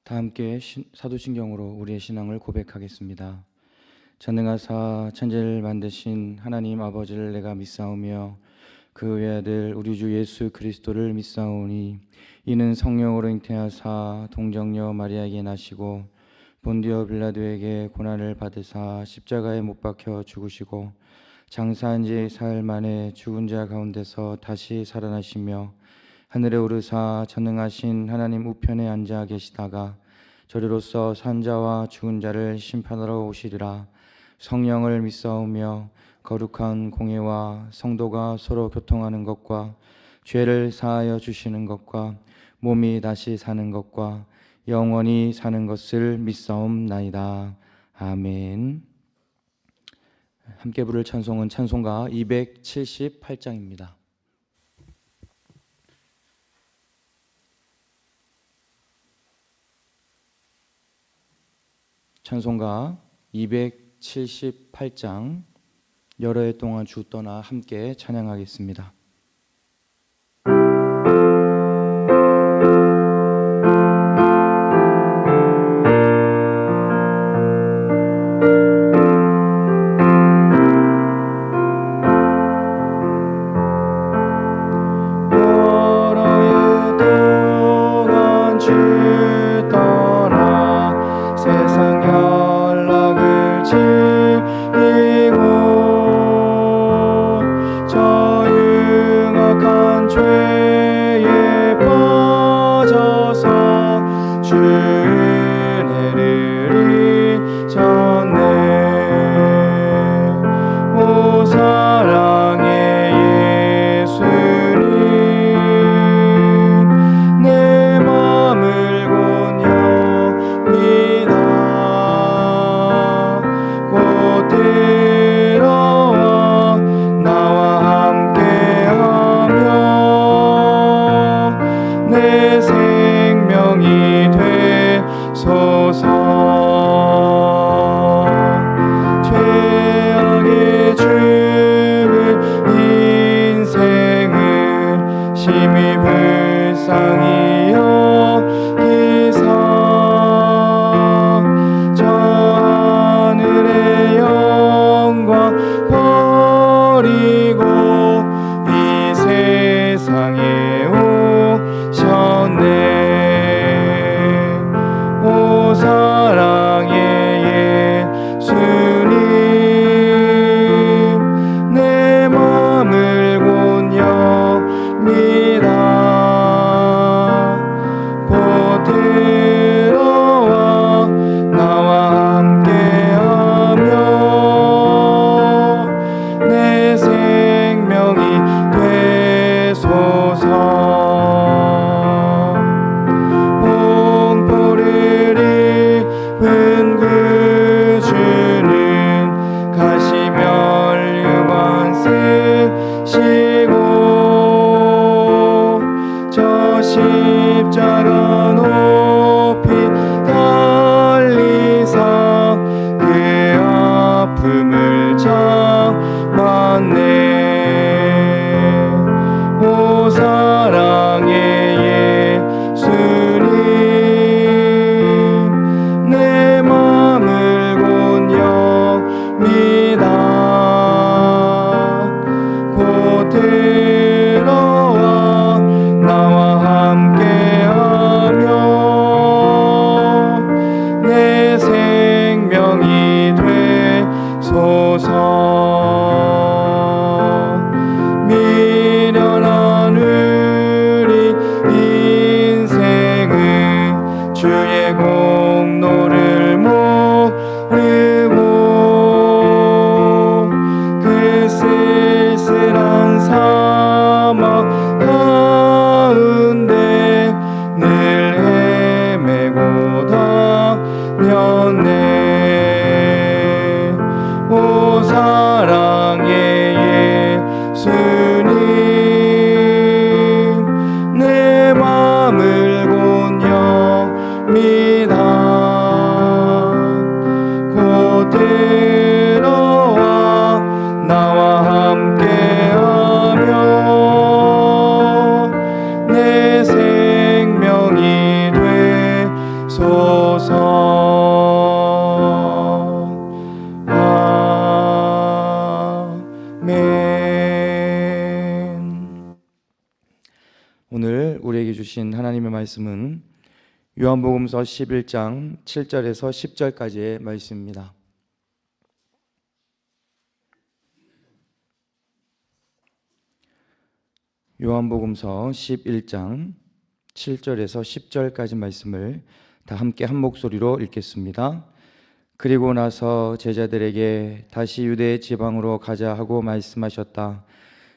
다 함께 사도신경으로 우리의 신앙을 고백하겠습니다. 전능하사 천지를 만드신 하나님 아버지를 내가 믿사오며 그 외아들 우리 주 예수 그리스도를 믿사오니 이는 성령으로 잉태하사 동정녀 마리아에게 나시고 본디오 빌라도에게 고난을 받으사 십자가에 못 박혀 죽으시고 장사한 지 사흘 만에 죽은 자 가운데서 다시 살아나시며 하늘에 오르사 전능하신 하나님 우편에 앉아 계시다가 저리로서 산 자와 죽은 자를 심판하러 오시리라. 성령을 믿사오며 거룩한 공예와 성도가 서로 교통하는 것과 죄를 사하여 주시는 것과 몸이 다시 사는 것과 영원히 사는 것을 믿사옵나이다. 아멘. 함께 부를 찬송은 찬송가 278장입니다. 찬송가 278장 여러 해 동안 주 떠나 함께 찬양하겠습니다. 미련한 우리 오늘 우리에게 주신 하나님의 말씀은 요한복음서 11장 7절에서 10절까지의 말씀입니다. 요한복음서 11장 7절에서 10절까지 말씀을 다 함께 한 목소리로 읽겠습니다. 그리고 나서 제자들에게 다시 유대 지방으로 가자 하고 말씀하셨다.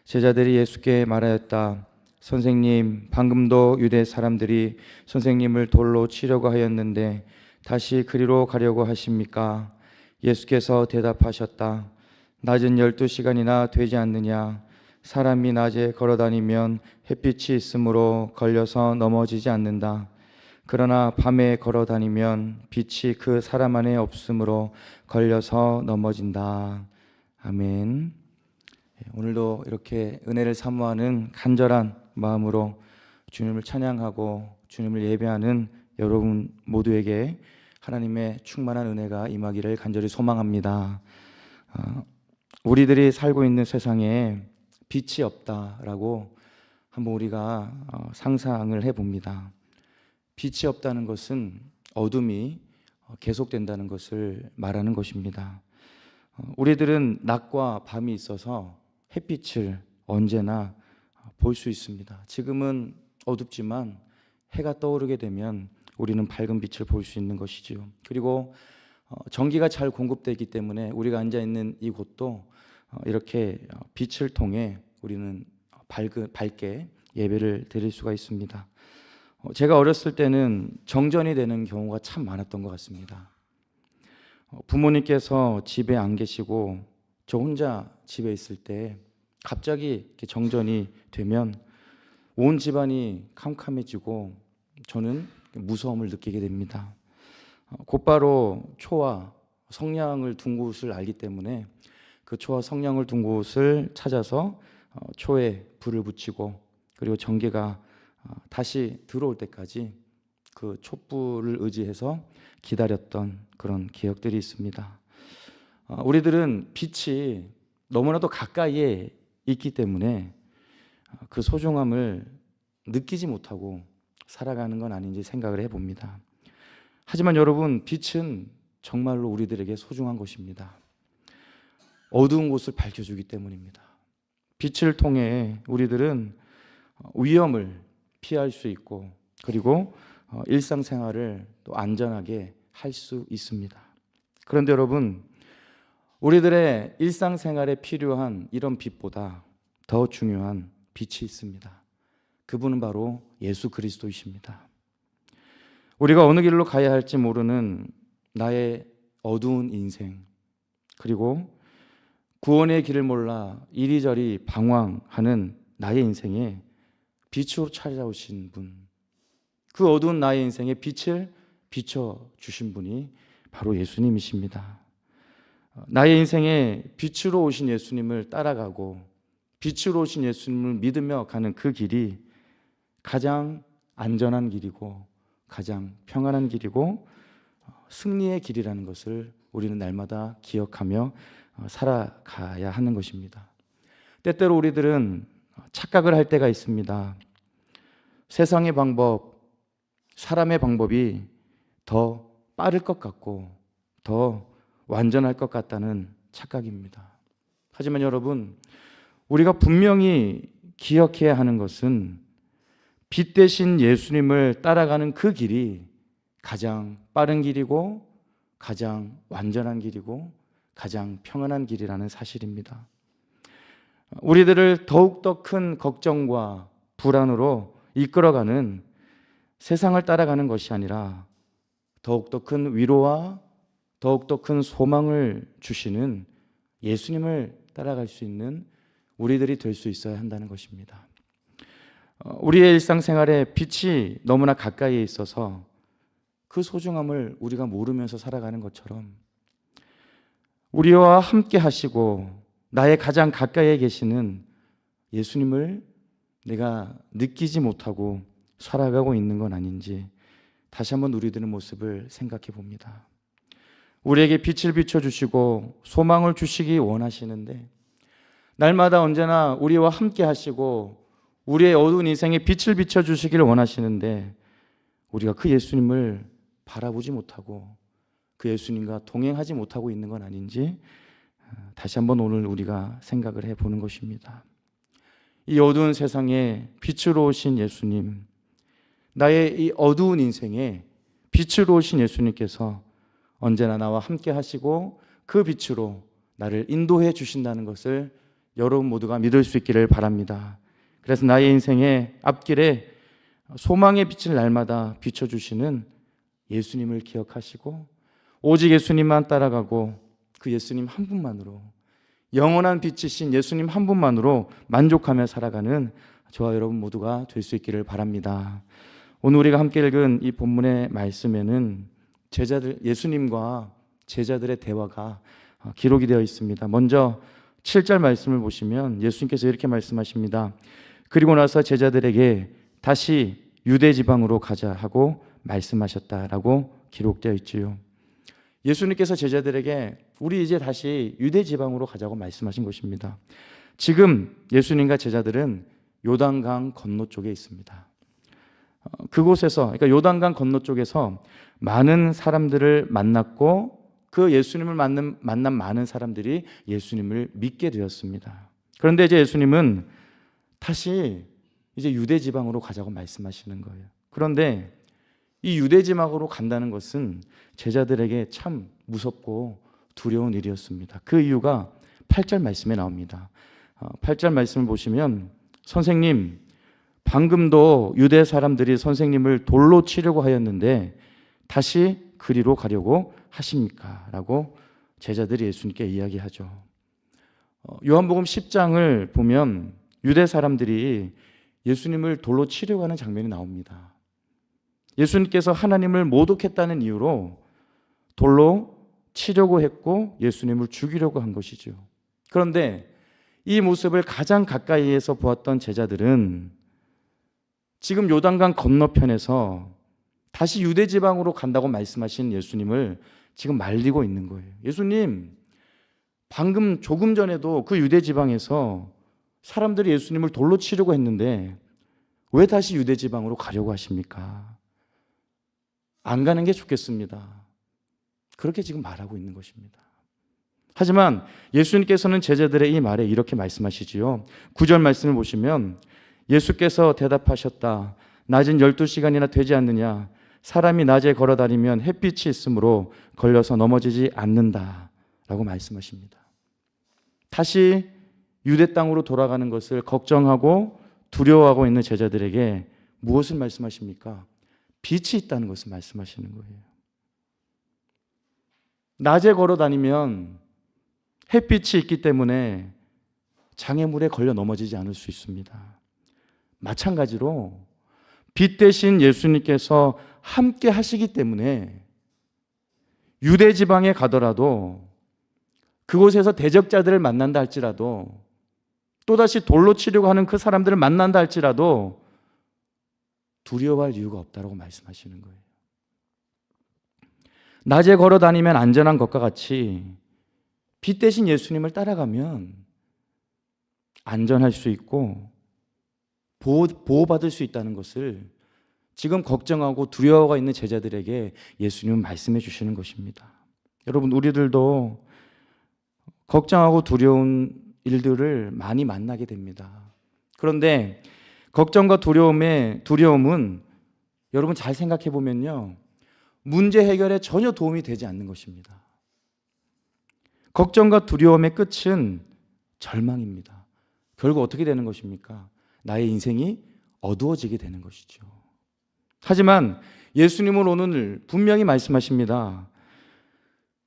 제자들이 예수께 말하였다. 선생님, 방금도 유대 사람들이 선생님을 돌로 치려고 하였는데 다시 그리로 가려고 하십니까? 예수께서 대답하셨다. 낮은 12시간이나 되지 않느냐? 사람이 낮에 걸어다니면 햇빛이 있으므로 걸려서 넘어지지 않는다. 그러나 밤에 걸어다니면 빛이 그 사람 안에 없으므로 걸려서 넘어진다. 아멘. 오늘도 이렇게 은혜를 사모하는 간절한 마음으로 주님을 찬양하고 주님을 예배하는 여러분 모두에게 하나님의 충만한 은혜가 임하기를 간절히 소망합니다. 우리들이 살고 있는 세상에 빛이 없다라고 한번 우리가 상상을 해봅니다. 빛이 없다는 것은 어둠이 계속된다는 것을 말하는 것입니다. 우리들은 낮과 밤이 있어서 햇빛을 언제나 볼 수 있습니다. 지금은 어둡지만 해가 떠오르게 되면 우리는 밝은 빛을 볼 수 있는 것이지요. 그리고 전기가 잘 공급되기 때문에 우리가 앉아 있는 이곳도 이렇게 빛을 통해 우리는 밝게 예배를 드릴 수가 있습니다. 제가 어렸을 때는 정전이 되는 경우가 참 많았던 것 같습니다. 부모님께서 집에 안 계시고 저 혼자 집에 있을 때 갑자기 이렇게 정전이 되면 온 집안이 캄캄해지고 저는 무서움을 느끼게 됩니다. 곧바로 초와 성냥을 둔 곳을 알기 때문에 그 초와 성냥을 둔 곳을 찾아서 초에 불을 붙이고 그리고 전기가 다시 들어올 때까지 그 촛불을 의지해서 기다렸던 그런 기억들이 있습니다. 우리들은 빛이 너무나도 가까이에 있기 때문에 그 소중함을 느끼지 못하고 살아가는 건 아닌지 생각을 해봅니다. 하지만 여러분, 빛은 정말로 우리들에게 소중한 것입니다. 어두운 곳을 밝혀주기 때문입니다. 빛을 통해 우리들은 위험을 피할 수 있고 그리고 일상생활을 또 안전하게 할 수 있습니다. 그런데 여러분, 우리들의 일상생활에 필요한 이런 빛보다 더 중요한 빛이 있습니다. 그분은 바로 예수 그리스도이십니다. 우리가 어느 길로 가야 할지 모르는 나의 어두운 인생, 그리고 구원의 길을 몰라 이리저리 방황하는 나의 인생에 빛으로 찾아오신 분, 그 어두운 나의 인생에 빛을 비춰주신 분이 바로 예수님이십니다. 나의 인생에 빛으로 오신 예수님을 따라가고 빛으로 오신 예수님을 믿으며 가는 그 길이 가장 안전한 길이고 가장 평안한 길이고 승리의 길이라는 것을 우리는 날마다 기억하며 살아가야 하는 것입니다. 때때로 우리들은 착각을 할 때가 있습니다. 세상의 방법, 사람의 방법이 더 빠를 것 같고 더 완전할 것 같다는 착각입니다. 하지만 여러분, 우리가 분명히 기억해야 하는 것은 빛 대신 예수님을 따라가는 그 길이 가장 빠른 길이고 가장 완전한 길이고 가장 평안한 길이라는 사실입니다. 우리들을 더욱더 큰 걱정과 불안으로 이끌어가는 세상을 따라가는 것이 아니라 더욱더 큰 위로와 더욱더 큰 소망을 주시는 예수님을 따라갈 수 있는 우리들이 될 수 있어야 한다는 것입니다. 우리의 일상생활에 빛이 너무나 가까이에 있어서 그 소중함을 우리가 모르면서 살아가는 것처럼 우리와 함께 하시고 나의 가장 가까이에 계시는 예수님을 내가 느끼지 못하고 살아가고 있는 건 아닌지 다시 한번 우리들의 모습을 생각해 봅니다. 우리에게 빛을 비춰주시고 소망을 주시기 원하시는데 날마다 언제나 우리와 함께 하시고 우리의 어두운 인생에 빛을 비춰주시기를 원하시는데 우리가 그 예수님을 바라보지 못하고 그 예수님과 동행하지 못하고 있는 건 아닌지 다시 한번 오늘 우리가 생각을 해보는 것입니다. 이 어두운 세상에 빛으로 오신 예수님, 나의 이 어두운 인생에 빛으로 오신 예수님께서 언제나 나와 함께 하시고 그 빛으로 나를 인도해 주신다는 것을 여러분 모두가 믿을 수 있기를 바랍니다. 그래서 나의 인생의 앞길에 소망의 빛을 날마다 비춰주시는 예수님을 기억하시고 오직 예수님만 따라가고 그 예수님 한 분만으로, 영원한 빛이신 예수님 한 분만으로 만족하며 살아가는 저와 여러분 모두가 될 수 있기를 바랍니다. 오늘 우리가 함께 읽은 이 본문의 말씀에는 예수님과 제자들의 대화가 기록이 되어 있습니다. 먼저 7절 말씀을 보시면 예수님께서 이렇게 말씀하십니다. 그리고 나서 제자들에게 다시 유대 지방으로 가자 하고 말씀하셨다라고 기록되어 있지요. 예수님께서 제자들에게 우리 이제 다시 유대 지방으로 가자고 말씀하신 것입니다. 지금 예수님과 제자들은 요단강 건너 쪽에 있습니다. 그곳에서, 그러니까 요단강 건너 쪽에서 많은 사람들을 만났고 그 예수님을 만난 많은 사람들이 예수님을 믿게 되었습니다. 그런데 이제 예수님은 다시 이제 유대 지방으로 가자고 말씀하시는 거예요. 그런데 이 유대 지방으로 간다는 것은 제자들에게 참 무섭고 두려운 일이었습니다. 그 이유가 8절 말씀에 나옵니다. 8절 말씀을 보시면 선생님, 방금도 유대 사람들이 선생님을 돌로 치려고 하였는데 다시 그리로 가려고 하십니까? 라고 제자들이 예수님께 이야기하죠. 요한복음 10장을 보면 유대 사람들이 예수님을 돌로 치려고 하는 장면이 나옵니다. 예수님께서 하나님을 모독했다는 이유로 돌로 치려고 했고 예수님을 죽이려고 한 것이죠. 그런데 이 모습을 가장 가까이에서 보았던 제자들은 지금 요단강 건너편에서 다시 유대 지방으로 간다고 말씀하신 예수님을 지금 말리고 있는 거예요. 예수님, 방금 조금 전에도 그 유대 지방에서 사람들이 예수님을 돌로 치려고 했는데 왜 다시 유대 지방으로 가려고 하십니까? 안 가는 게 좋겠습니다. 그렇게 지금 말하고 있는 것입니다. 하지만 예수님께서는 제자들의 이 말에 이렇게 말씀하시지요. 9절 말씀을 보시면 예수께서 대답하셨다. 낮은 12시간이나 되지 않느냐? 사람이 낮에 걸어다니면 햇빛이 있으므로 걸려서 넘어지지 않는다 라고 말씀하십니다. 다시 유대 땅으로 돌아가는 것을 걱정하고 두려워하고 있는 제자들에게 무엇을 말씀하십니까? 빛이 있다는 것을 말씀하시는 거예요. 낮에 걸어다니면 햇빛이 있기 때문에 장애물에 걸려 넘어지지 않을 수 있습니다. 마찬가지로 빛 대신 예수님께서 함께 하시기 때문에 유대 지방에 가더라도 그곳에서 대적자들을 만난다 할지라도 또다시 돌로 치려고 하는 그 사람들을 만난다 할지라도 두려워할 이유가 없다고 말씀하시는 거예요. 낮에 걸어 다니면 안전한 것과 같이 빛 대신 예수님을 따라가면 안전할 수 있고 보호받을 수 있다는 것을 지금 걱정하고 두려워가 있는 제자들에게 예수님은 말씀해 주시는 것입니다. 여러분, 우리들도 걱정하고 두려운 일들을 많이 만나게 됩니다. 그런데 걱정과 두려움은 여러분 잘 생각해 보면요, 문제 해결에 전혀 도움이 되지 않는 것입니다. 걱정과 두려움의 끝은 절망입니다. 결국 어떻게 되는 것입니까? 나의 인생이 어두워지게 되는 것이죠. 하지만 예수님은 오늘 분명히 말씀하십니다.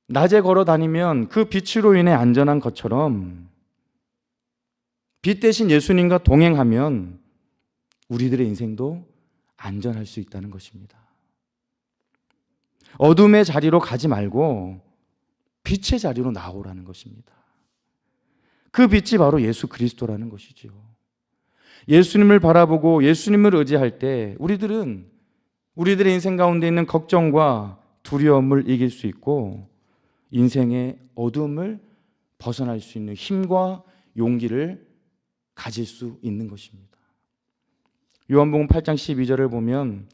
낮에 걸어 다니면 그 빛으로 인해 안전한 것처럼 빛 대신 예수님과 동행하면 우리들의 인생도 안전할 수 있다는 것입니다. 어둠의 자리로 가지 말고 빛의 자리로 나오라는 것입니다. 그 빛이 바로 예수 그리스도라는 것이죠. 예수님을 바라보고 예수님을 의지할 때 우리들의 인생 가운데 있는 걱정과 두려움을 이길 수 있고 인생의 어둠을 벗어날 수 있는 힘과 용기를 가질 수 있는 것입니다. 요한복음 8장 12절을 보면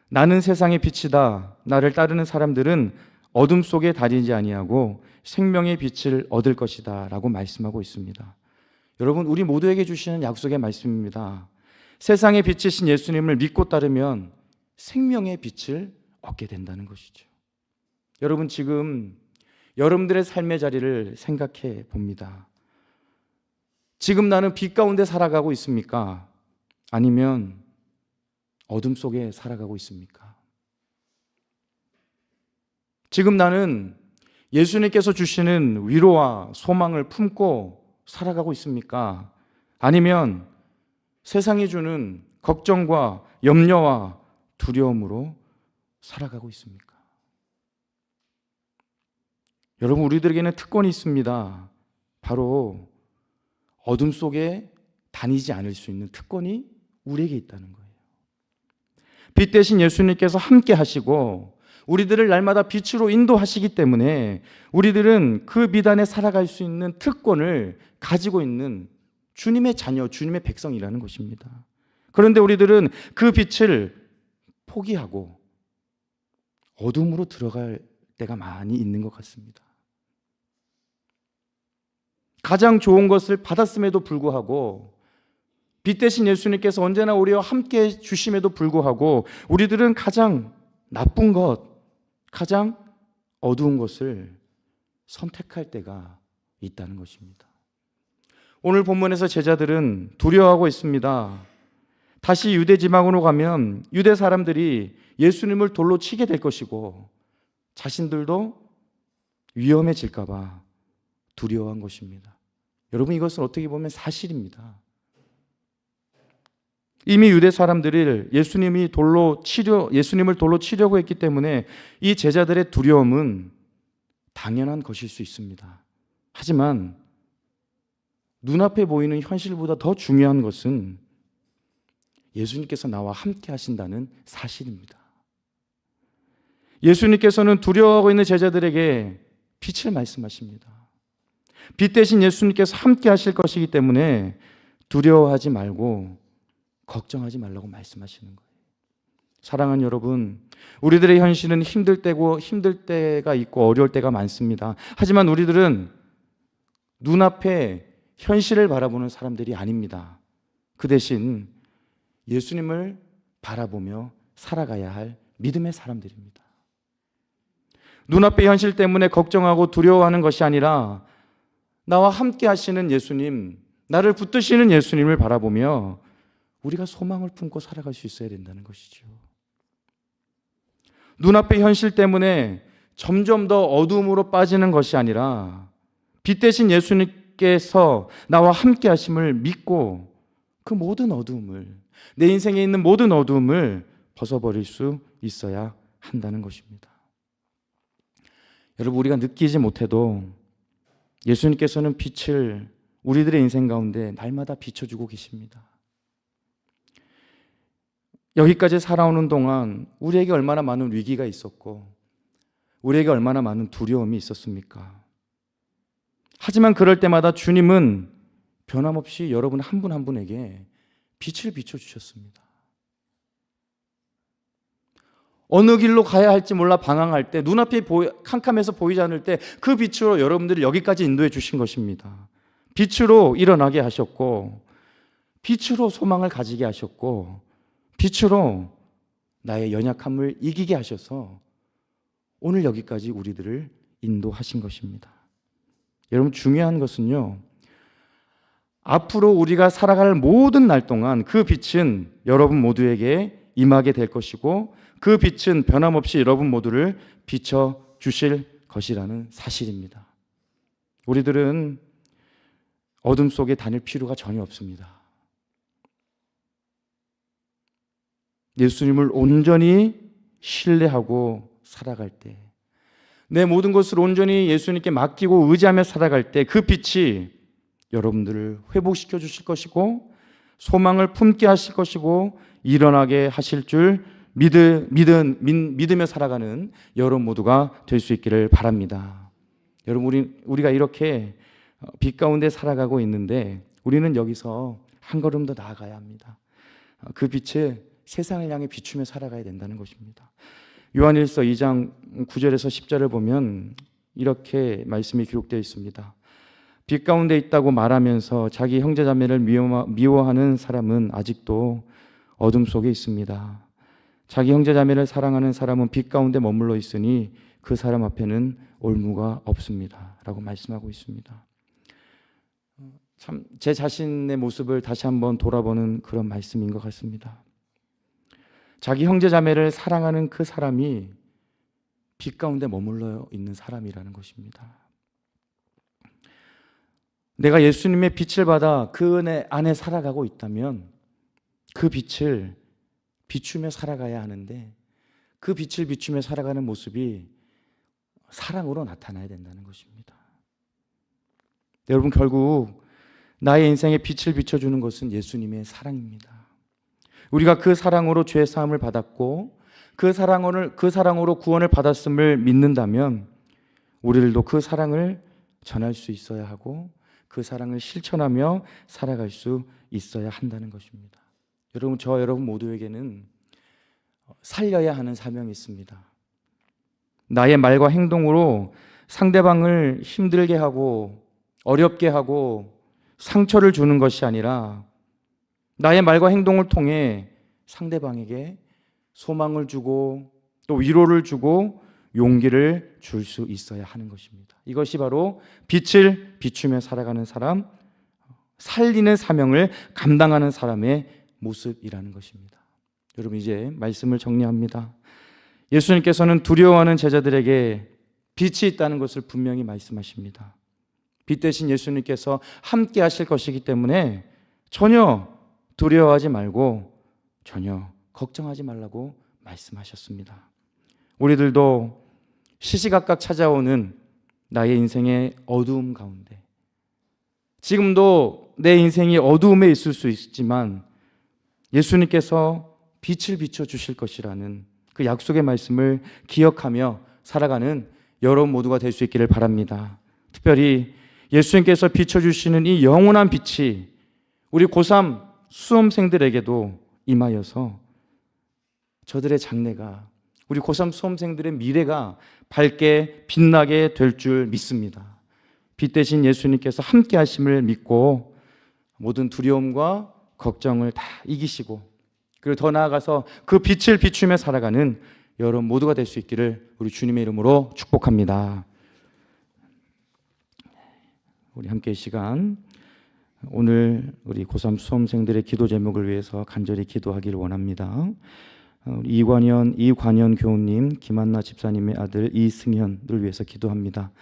나는 세상의 빛이다. 나를 따르는 사람들은 어둠 속에 다니지 아니하고 생명의 빛을 얻을 것이다 라고 말씀하고 있습니다. 여러분, 우리 모두에게 주시는 약속의 말씀입니다. 세상의 빛이신 예수님을 믿고 따르면 생명의 빛을 얻게 된다는 것이죠. 여러분, 지금 여러분들의 삶의 자리를 생각해 봅니다. 지금 나는 빛 가운데 살아가고 있습니까? 아니면 어둠 속에 살아가고 있습니까? 지금 나는 예수님께서 주시는 위로와 소망을 품고 살아가고 있습니까? 아니면 세상이 주는 걱정과 염려와 두려움으로 살아가고 있습니까? 여러분, 우리들에게는 특권이 있습니다. 바로 어둠 속에 다니지 않을 수 있는 특권이 우리에게 있다는 거예요. 빛 대신 예수님께서 함께 하시고 우리들을 날마다 빛으로 인도하시기 때문에 우리들은 그 빛 안에 살아갈 수 있는 특권을 가지고 있는 주님의 자녀, 주님의 백성이라는 것입니다. 그런데 우리들은 그 빛을 포기하고 어둠으로 들어갈 때가 많이 있는 것 같습니다. 가장 좋은 것을 받았음에도 불구하고 빛 대신 예수님께서 언제나 우리와 함께 주심에도 불구하고 우리들은 가장 나쁜 것, 가장 어두운 것을 선택할 때가 있다는 것입니다. 오늘 본문에서 제자들은 두려워하고 있습니다. 다시 유대 지방으로 가면 유대 사람들이 예수님을 돌로 치게 될 것이고 자신들도 위험해질까 봐 두려워한 것입니다. 여러분, 이것은 어떻게 보면 사실입니다. 이미 유대 사람들이 예수님을 돌로 치려고 했기 때문에 이 제자들의 두려움은 당연한 것일 수 있습니다. 하지만 눈앞에 보이는 현실보다 더 중요한 것은 예수님께서 나와 함께 하신다는 사실입니다. 예수님께서는 두려워하고 있는 제자들에게 빛을 말씀하십니다. 빛 대신 예수님께서 함께 하실 것이기 때문에 두려워하지 말고 걱정하지 말라고 말씀하시는 거예요. 사랑하는 여러분, 우리들의 현실은 힘들 때가 있고 어려울 때가 많습니다. 하지만 우리들은 눈앞에 현실을 바라보는 사람들이 아닙니다. 그 대신 예수님을 바라보며 살아가야 할 믿음의 사람들입니다. 눈앞의 현실 때문에 걱정하고 두려워하는 것이 아니라 나와 함께 하시는 예수님, 나를 붙드시는 예수님을 바라보며 우리가 소망을 품고 살아갈 수 있어야 된다는 것이죠. 눈앞의 현실 때문에 점점 더 어두움으로 빠지는 것이 아니라 빛 대신 예수님께서 나와 함께 하심을 믿고 그 모든 어두움을, 내 인생에 있는 모든 어두움을 벗어버릴 수 있어야 한다는 것입니다. 여러분, 우리가 느끼지 못해도 예수님께서는 빛을 우리들의 인생 가운데 날마다 비춰주고 계십니다. 여기까지 살아오는 동안 우리에게 얼마나 많은 위기가 있었고 우리에게 얼마나 많은 두려움이 있었습니까? 하지만 그럴 때마다 주님은 변함없이 여러분 한 분 한 분에게 빛을 비춰주셨습니다. 어느 길로 가야 할지 몰라 방황할 때, 눈앞이 캄캄해서 보이지 않을 때 그 빛으로 여러분들을 여기까지 인도해 주신 것입니다. 빛으로 일어나게 하셨고, 빛으로 소망을 가지게 하셨고, 빛으로 나의 연약함을 이기게 하셔서 오늘 여기까지 우리들을 인도하신 것입니다. 여러분, 중요한 것은요, 앞으로 우리가 살아갈 모든 날 동안 그 빛은 여러분 모두에게 임하게 될 것이고 그 빛은 변함없이 여러분 모두를 비춰주실 것이라는 사실입니다. 우리들은 어둠 속에 다닐 필요가 전혀 없습니다. 예수님을 온전히 신뢰하고 살아갈 때, 내 모든 것을 온전히 예수님께 맡기고 의지하며 살아갈 때 그 빛이 여러분들을 회복시켜 주실 것이고 소망을 품게 하실 것이고 일어나게 하실 줄 믿으며 살아가는 여러분 모두가 될 수 있기를 바랍니다. 여러분, 우리가 이렇게 빛 가운데 살아가고 있는데 우리는 여기서 한 걸음 더 나아가야 합니다. 그 빛을 세상을 향해 비추며 살아가야 된다는 것입니다. 요한일서 2장 9절에서 10절을 보면 이렇게 말씀이 기록되어 있습니다. 빛 가운데 있다고 말하면서 자기 형제자매를 미워하는 사람은 아직도 어둠 속에 있습니다. 자기 형제자매를 사랑하는 사람은 빛 가운데 머물러 있으니 그 사람 앞에는 올무가 없습니다 라고 말씀하고 있습니다. 참 제 자신의 모습을 다시 한번 돌아보는 그런 말씀인 것 같습니다. 자기 형제자매를 사랑하는 그 사람이 빛 가운데 머물러 있는 사람이라는 것입니다. 내가 예수님의 빛을 받아 그 은혜 안에 살아가고 있다면 그 빛을 비추며 살아가야 하는데 그 빛을 비추며 살아가는 모습이 사랑으로 나타나야 된다는 것입니다. 여러분, 결국 나의 인생에 빛을 비춰주는 것은 예수님의 사랑입니다. 우리가 그 사랑으로 죄 사함을 받았고 그 사랑으로 구원을 받았음을 믿는다면 우리들도 그 사랑을 전할 수 있어야 하고 그 사랑을 실천하며 살아갈 수 있어야 한다는 것입니다. 여러분 모두에게는 살려야 하는 사명이 있습니다. 나의 말과 행동으로 상대방을 힘들게 하고 어렵게 하고 상처를 주는 것이 아니라 나의 말과 행동을 통해 상대방에게 소망을 주고 또 위로를 주고 용기를 줄 수 있어야 하는 것입니다. 이것이 바로 빛을 비추며 살아가는 사람, 살리는 사명을 감당하는 사람의 모습이라는 것입니다. 여러분, 이제 말씀을 정리합니다. 예수님께서는 두려워하는 제자들에게 빛이 있다는 것을 분명히 말씀하십니다. 빛 대신 예수님께서 함께 하실 것이기 때문에 전혀 두려워하지 말고 전혀 걱정하지 말라고 말씀하셨습니다. 우리들도 시시각각 찾아오는 나의 인생의 어두움 가운데, 지금도 내 인생이 어두움에 있을 수 있지만 예수님께서 빛을 비춰주실 것이라는 그 약속의 말씀을 기억하며 살아가는 여러분 모두가 될 수 있기를 바랍니다. 특별히 예수님께서 비춰주시는 이 영원한 빛이 우리 고3 수험생들에게도 임하여서 저들의 장래가, 우리 고3 수험생들의 미래가 밝게 빛나게 될 줄 믿습니다. 빛 대신 예수님께서 함께 하심을 믿고 모든 두려움과 걱정을 다 이기시고 그리고 더 나아가서 그 빛을 비추며 살아가는 여러분 모두가 될 수 있기를 우리 주님의 이름으로 축복합니다. 우리 함께 이 시간 오늘 우리 고3 수험생들의 기도 제목을 위해서 간절히 기도하기를 원합니다. 이관현 교우님, 김한나 집사님의 아들 이승현을 위해서 기도합니다.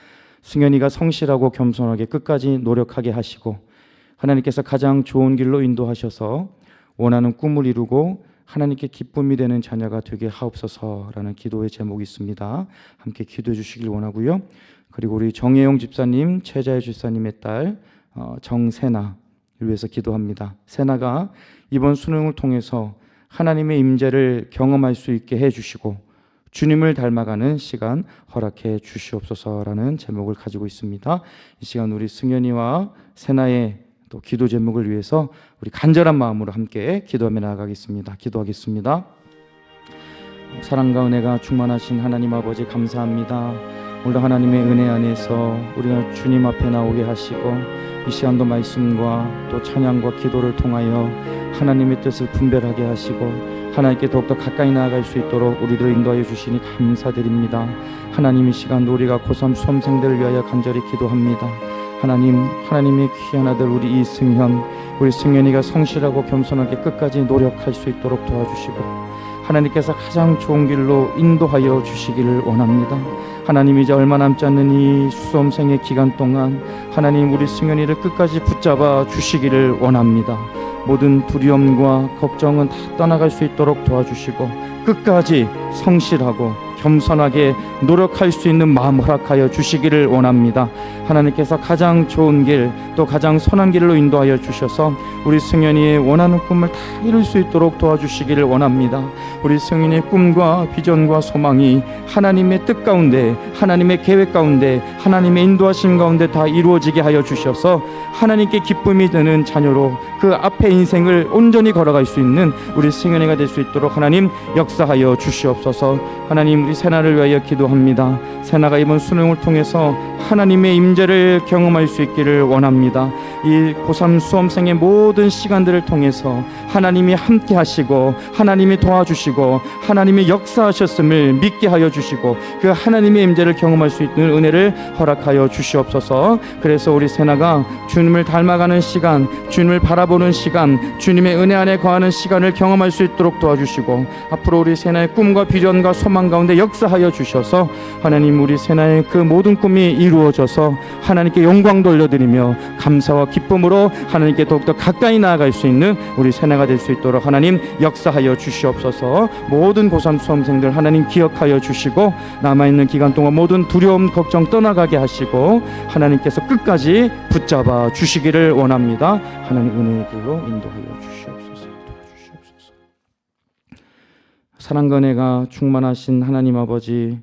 승현이가 성실하고 겸손하게 끝까지 노력하게 하시고 하나님께서 가장 좋은 길로 인도하셔서 원하는 꿈을 이루고 하나님께 기쁨이 되는 자녀가 되게 하옵소서라는 기도의 제목이 있습니다. 함께 기도해 주시길 원하고요. 그리고 우리 정혜영 집사님, 최자혜 집사님의 딸 정세나를 위해서 기도합니다. 세나가 이번 수능을 통해서 하나님의 임재를 경험할 수 있게 해주시고 주님을 닮아가는 시간 허락해 주시옵소서라는 제목을 가지고 있습니다. 이 시간 우리 승현이와 세나의 또 기도 제목을 위해서 우리 간절한 마음으로 함께 기도하며 나아가겠습니다. 기도하겠습니다. 사랑과 은혜가 충만하신 하나님 아버지 감사합니다. 오늘 하나님의 은혜 안에서 우리가 주님 앞에 나오게 하시고 이 시간도 말씀과 또 찬양과 기도를 통하여 하나님의 뜻을 분별하게 하시고 하나님께 더욱더 가까이 나아갈 수 있도록 우리를 인도하여 주시니 감사드립니다. 하나님, 이 시간 우리가 고3 수험생들을 위하여 간절히 기도합니다. 하나님의 귀한 아들 우리 이승현, 우리 승현이가 성실하고 겸손하게 끝까지 노력할 수 있도록 도와주시고 하나님께서 가장 좋은 길로 인도하여 주시기를 원합니다. 하나님, 이제 얼마 남지 않는 이 수험생의 기간 동안 하나님 우리 승현이를 끝까지 붙잡아 주시기를 원합니다. 모든 두려움과 걱정은 다 떠나갈 수 있도록 도와주시고 끝까지 성실하고 겸손하게 노력할 수 있는 마음 허락하여 주시기를 원합니다. 하나님께서 가장 좋은 길, 또 가장 선한 길로 인도하여 주셔서 우리 승현이의 원하는 꿈을 다 이룰 수 있도록 도와주시기를 원합니다. 우리 승현이의 꿈과 비전과 소망이 하나님의 뜻 가운데, 하나님의 계획 가운데, 하나님의 인도하심 가운데 다 이루어지게 하여 주셔서 하나님께 기쁨이 되는 자녀로 그 앞에 인생을 온전히 걸어갈 수 있는 우리 승현이가 될 수 있도록 하나님 역사하여 주시옵소서. 하나님, 우리 세나를 위하여 기도합니다. 세나가 이번 수능을 통해서 하나님의 임재를 경험할 수 있기를 원합니다. 이 고3 수험생의 모든 시간들을 통해서 하나님이 함께 하시고 하나님이 도와주시고 하나님이 역사하셨음을 믿게 하여 주시고 그 하나님의 임재를 경험할 수 있는 은혜를 허락하여 주시옵소서. 그래서 우리 세나가 주님을 닮아가는 시간, 주님을 바라보는 시간, 주님의 은혜 안에 거하는 시간을 경험할 수 있도록 도와주시고 앞으로 우리 세나의 꿈과 비전과 소망 가운데 역사하여 주셔서 하나님, 우리 세나의 그 모든 꿈이 이루어져서 하나님께 영광 돌려드리며 감사와 기쁨으로 하나님께 더욱더 가까이 나아갈 수 있는 우리 세나가 될 수 있도록 하나님 역사하여 주시옵소서. 모든 고3 수험생들 하나님 기억하여 주시고 남아있는 기간 동안 모든 두려움 걱정 떠나가게 하시고 하나님께서 끝까지 붙잡아 주시기를 원합니다. 하나님 은혜의 길로 인도하여 주시옵소서. 도와주시옵소서. 사랑과 은혜가 충만하신 하나님 아버지,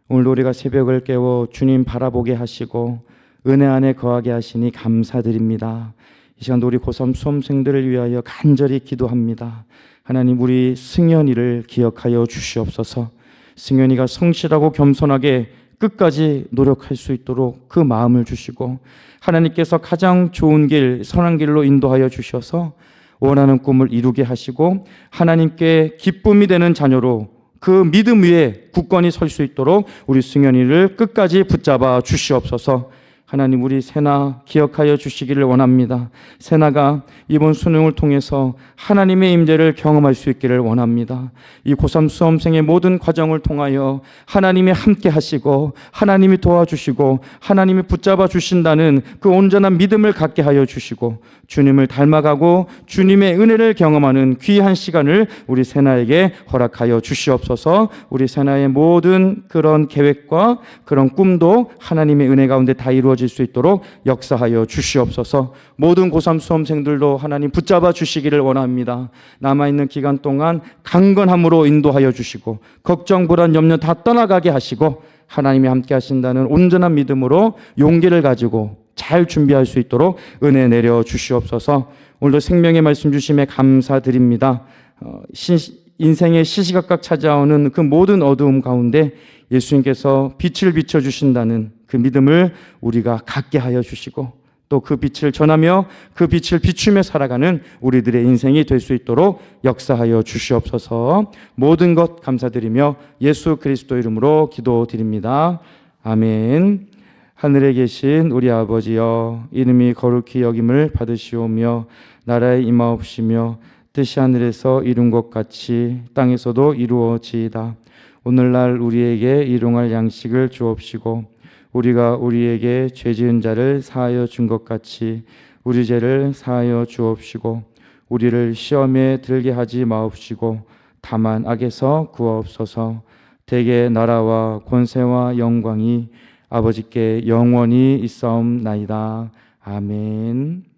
오늘도 우리가 새벽을 깨워 주님 바라보게 하시고 은혜 안에 거하게 하시니 감사드립니다. 이 시간도 우리 고3 수험생들을 위하여 간절히 기도합니다. 하나님, 우리 승현이를 기억하여 주시옵소서. 승현이가 성실하고 겸손하게 끝까지 노력할 수 있도록 그 마음을 주시고 하나님께서 가장 좋은 길, 선한 길로 인도하여 주셔서 원하는 꿈을 이루게 하시고 하나님께 기쁨이 되는 자녀로 그 믿음 위에 굳건히 설 수 있도록 우리 승현이를 끝까지 붙잡아 주시옵소서. 하나님, 우리 세나 기억하여 주시기를 원합니다. 세나가 이번 수능을 통해서 하나님의 임재를 경험할 수 있기를 원합니다. 이 고3 수험생의 모든 과정을 통하여 하나님이 함께 하시고 하나님이 도와주시고 하나님이 붙잡아 주신다는 그 온전한 믿음을 갖게 하여 주시고 주님을 닮아가고 주님의 은혜를 경험하는 귀한 시간을 우리 세나에게 허락하여 주시옵소서. 우리 세나의 모든 그런 계획과 그런 꿈도 하나님의 은혜 가운데 다 이루어질 수 있도록 역사하여 주시옵소서. 모든 고3 수험생들도 하나님 붙잡아 주시기를 원합니다. 남아있는 기간 동안 강건함으로 인도하여 주시고 걱정, 불안, 염려 다 떠나가게 하시고 하나님이 함께 하신다는 온전한 믿음으로 용기를 가지고 잘 준비할 수 있도록 은혜 내려 주시옵소서. 오늘도 생명의 말씀 주심에 감사드립니다. 인생의 시시각각 찾아오는 그 모든 어두움 가운데 예수님께서 빛을 비춰주신다는 그 믿음을 우리가 갖게 하여 주시고 또 그 빛을 전하며 그 빛을 비추며 살아가는 우리들의 인생이 될 수 있도록 역사하여 주시옵소서. 모든 것 감사드리며 예수 그리스도 이름으로 기도드립니다. 아멘. 하늘에 계신 우리 아버지여, 이름이 거룩히 여김을 받으시오며 나라에 임하옵시며 뜻이 하늘에서 이룬 것 같이 땅에서도 이루어지이다. 오늘날 우리에게 일용할 양식을 주옵시고 우리가 우리에게 죄 지은 자를 사하여 준 것 같이 우리 죄를 사하여 주옵시고 우리를 시험에 들게 하지 마옵시고 다만 악에서 구하옵소서. 대개 나라와 권세와 영광이 아버지께 영원히 있사옵나이다. 아멘.